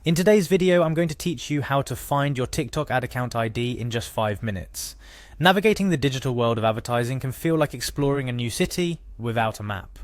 In today's video, I'm going to teach you how to find your TikTok ad account ID in just 5 minutes. Navigating the digital world of advertising can feel like exploring a new city without a map.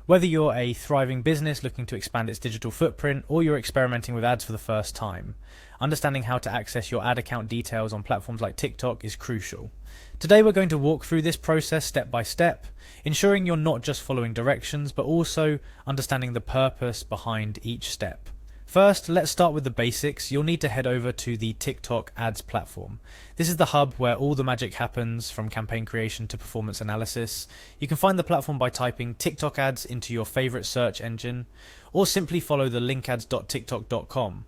Whether you're a thriving business looking to expand its digital footprint or you're experimenting with ads for the first time, understanding how to access your ad account details on platforms like TikTok is crucial. Today we're going to walk through this process step by step, ensuring you're not just following directions but also understanding the purpose behind each step. First, let's start with the basics. You'll need to head over to the TikTok Ads platform. This is the hub where all the magic happens, from campaign creation to performance analysis. You can find the platform by typing TikTok Ads into your favorite search engine, or simply follow the linkads.tiktok.com.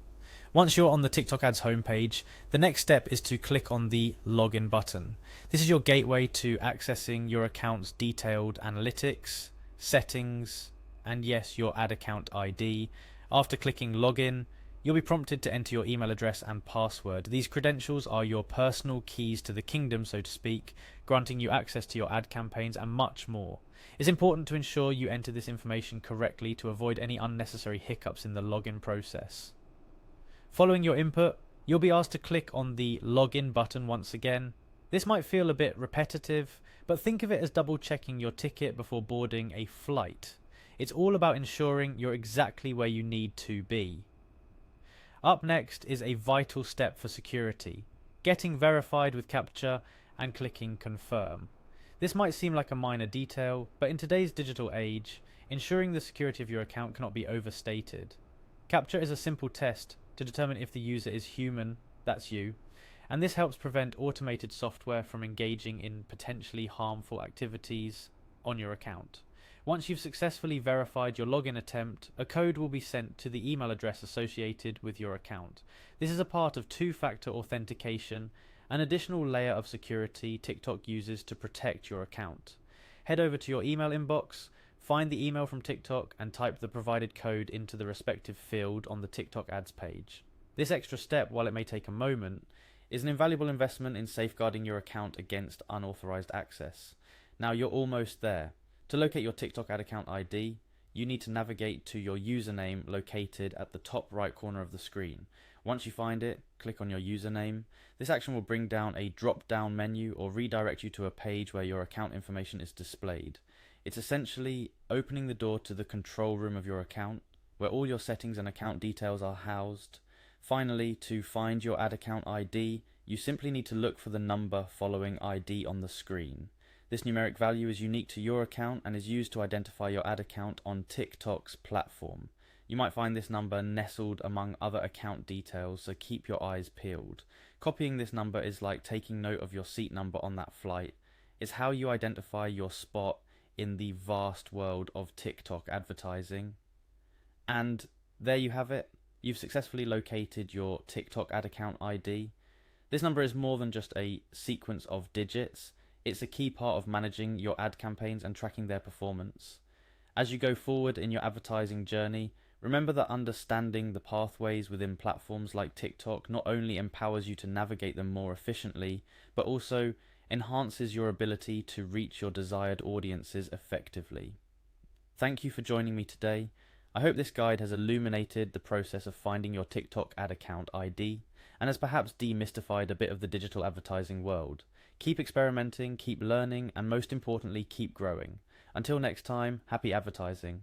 Once you're on the TikTok Ads homepage, the next step is to click on the Login button. This is your gateway to accessing your account's detailed analytics, settings, and yes, your ad account ID. After clicking Login, you'll be prompted to enter your email address and password. These credentials are your personal keys to the kingdom, so to speak, granting you access to your ad campaigns and much more. It's important to ensure you enter this information correctly to avoid any unnecessary hiccups in the login process. Following your input, you'll be asked to click on the Login button once again. This might feel a bit repetitive, but think of it as double checking your ticket before boarding a flight. It's all about ensuring you're exactly where you need to be. Up next is a vital step for security: getting verified with CAPTCHA and clicking confirm. This might seem like a minor detail, but in today's digital age, ensuring the security of your account cannot be overstated. CAPTCHA is a simple test to determine if the user is human, that's you, and this helps prevent automated software from engaging in potentially harmful activities on your account. Once you've successfully verified your login attempt, a code will be sent to the email address associated with your account. This is a part of two-factor authentication, an additional layer of security TikTok uses to protect your account. Head over to your email inbox, find the email from TikTok, and type the provided code into the respective field on the TikTok ads page. This extra step, while it may take a moment, is an invaluable investment in safeguarding your account against unauthorized access. Now you're almost there. To locate your TikTok ad account ID, you need to navigate to your username located at the top right corner of the screen. Once you find it, click on your username. This action will bring down a drop-down menu or redirect you to a page where your account information is displayed. It's essentially opening the door to the control room of your account, where all your settings and account details are housed. Finally, to find your ad account ID, you simply need to look for the number following ID on the screen. This numeric value is unique to your account and is used to identify your ad account on TikTok's platform. You might find this number nestled among other account details, so keep your eyes peeled. Copying this number is like taking note of your seat number on that flight. It's how you identify your spot in the vast world of TikTok advertising. And there you have it. You've successfully located your TikTok ad account ID. This number is more than just a sequence of digits. It's a key part of managing your ad campaigns and tracking their performance. As you go forward in your advertising journey, remember that understanding the pathways within platforms like TikTok not only empowers you to navigate them more efficiently, but also enhances your ability to reach your desired audiences effectively. Thank you for joining me today. I hope this guide has illuminated the process of finding your TikTok ad account ID and has perhaps demystified a bit of the digital advertising world. Keep experimenting, keep learning, and most importantly, keep growing. Until next time, happy advertising.